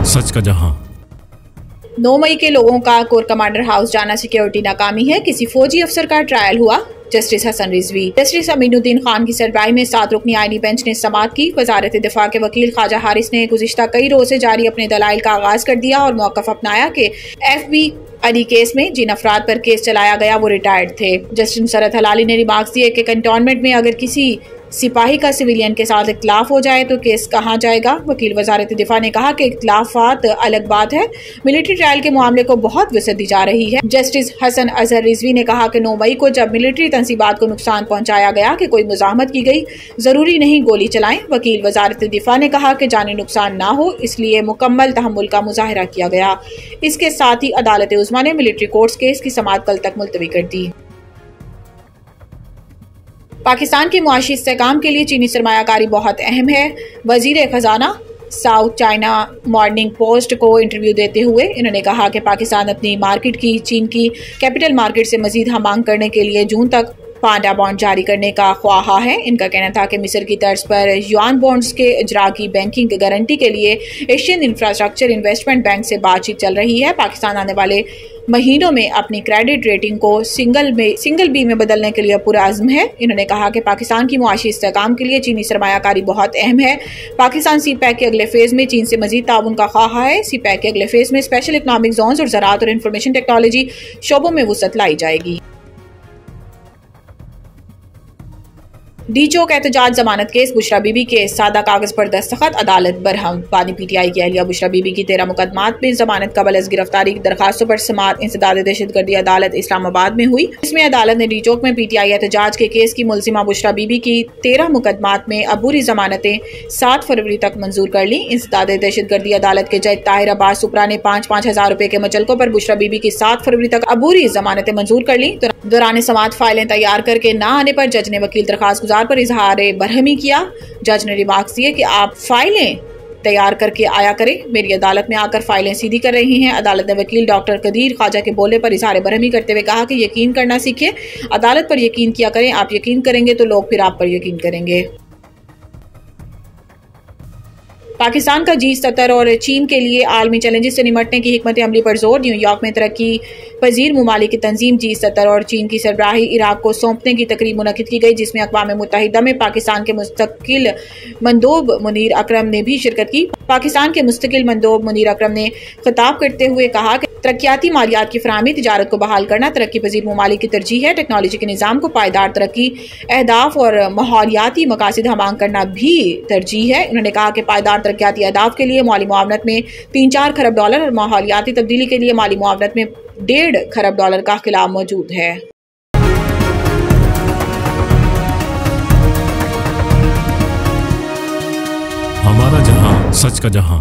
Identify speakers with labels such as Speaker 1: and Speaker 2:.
Speaker 1: सच का जहां।
Speaker 2: 9 मई के लोगों का कोर कमांडर हाउस जाना सिक्योरिटी नाकामी है। किसी फौजी अफसर का ट्रायल हुआ। जस्टिस हसन रिजवी, जस्टिस अमीनुद्दीन खान की सरबराही में 7 रुकनी आईनी बेंच ने समाअत की। वजारत दिफा के वकील ख्वाजा हारिस ने गुज़िश्ता कई रोज से जारी अपने दलाइल का आगाज कर दिया और मौक़िफ़ अपनाया कि FB अली केस में जिन अफराद पर केस चलाया गया वो रिटायर्ड थे। जस्टिस नुसरत हलाली ने रिमार्क्स दिए कि कंटोनमेंट में अगर किसी सिपाही का सिविलियन के साथ इख्तिलाफ हो जाए तो केस कहाँ जाएगा। वकील वजारत दिफा ने कहा कि इख्तिलाफात अलग बात है, मिलिट्री ट्रायल के मामले को बहुत वसअत दी जा रही है। जस्टिस हसन अजहर रिजवी ने कहा कि 9 मई को जब मिलिट्री तंसीबात को नुकसान पहुंचाया गया कि कोई मुजाहमत की गई, जरूरी नहीं गोली चलाएं। वकील वजारत दिफा ने कहा कि जानी नुकसान ना हो इसलिए मुकम्मल तहम्मुल का मुजाहरा किया गया। इसके साथ ही अदालत उज़्मा ने मिलिट्री कोर्ट्स केस की समाअत कल तक मुलतवी कर दी। पाकिस्तान के मुआशी इस्तेहकाम के लिए चीनी सरमायाकारी बहुत अहम है। वजीर खजाना साउथ चाइना मॉर्निंग पोस्ट को इंटरव्यू देते हुए इन्होंने कहा कि पाकिस्तान अपनी मार्केट की चीन की कैपिटल मार्केट से मजीद हम मांग करने के लिए जून तक पांडा बॉन्ड जारी करने का ख्वाहा है। इनका कहना था कि मिस्र की तर्ज पर युआन बॉन्ड्स के इजरा की बैंकिंग गारंटी के लिए एशियन इंफ्रास्ट्रक्चर इन्वेस्टमेंट बैंक से बातचीत चल रही है। पाकिस्तान आने वाले महीनों में अपनी क्रेडिट रेटिंग को सिंगल बी में बदलने के लिए पूरा अज़्म है। इन्होंने कहा कि पाकिस्तान की मुआशी इस्तेहकाम के लिए चीनी सरमायाकारी बहुत अहम है। पाकिस्तान CPEC के अगले फेज में चीन से मजीद ताउन का ख्वाहा है। CPEC के अगले फेज में स्पेशल इकनॉमिक जोन्स और ज़राअत और इंफॉर्मेशन टेक्नोलॉजी शोबों में वुसअत लाई जाएगी। डी चौक एहतजाज जमानत केस, बुशरा बीबी के सादा कागज पर दस्तखत, अदालत बरहम। बानी PTI की अहलिया बुशरा बीबी की 13 मुकदमात में जमानत कबल अज गिरफ्तारी की दरखास्तों पर समाअत इंसदाद दहशतगर्दी अदालत इस्लामाबाद में हुई। इसमें अदालत ने डी चौक में PTI एहतजाज के केस की मुलजिमा बुशरा बीबी की 13 मुकदमात में अबूरी जमानतें 7 फरवरी तक मंजूर कर ली। इंसदाद दहशतगर्दी अदालत के जज ताहिर अब्बास सुपरा ने 5-5 हज़ार रुपए के मचलकों पर बुशरा बीबी की 7 फरवरी तक अबूरी जमानतें मंजूर कर ली। दौरान समाअत फाइलें तैयार करके न आने पर जज ने वकील दरखास्त गुजार पर इजहार बरहमी किया। जज ने रिमार्क्स दिए कि आप फाइलें तैयार करके आया करें, मेरी अदालत में आकर फाइलें सीधी कर रही हैं। अदालत ने वकील डॉक्टर कदीर ख्वाजा के बोले पर इजहार बरहमी करते हुए कहा कि यकीन करना सीखें, अदालत पर यकीन किया करें। आप यकीन करेंगे तो लोग फिर आप पर यकीन करेंगे। पाकिस्तान का G70 और चीन के लिए आलमी चैलेंजेस से निमटने की हिकमत अमली पर जोर। न्यूयॉर्क में तरक्की पजीर ममालिक की तंजीम G70 और चीन की सरबराही इराक को सौंपने की तकरीब मुनक्किद की गई, जिसमें अक़वाम मुत्तहिदा में पाकिस्तान के मुस्तकिल मंदोब मुनीर अकरम ने भी शिरकत की। पाकिस्तान के मुस्तकिल मंदोब मुनीर अकरम ने खिताब करते हुए कहा कि तरक्याती मालियात की फराहमी, तिजारत को बहाल करना तरक्की पजीर ममालिक की तरजीह है। टेक्नोलॉजी के निज़ाम को पायदार तरक्की अहदाफ और माहौलियाती मकासद हमांग करना भी तरजीह है। उन्होंने कहा कि पायदार तरक्याती अहदाफ के लिए माली मुआवनत में $3-4 खरब और माहौलियाती तब्दीली के लिए माली मुआवनत में $1.5 खरब का खिलाफ मौजूद है।
Speaker 1: हमारा जहां, सच का जहां।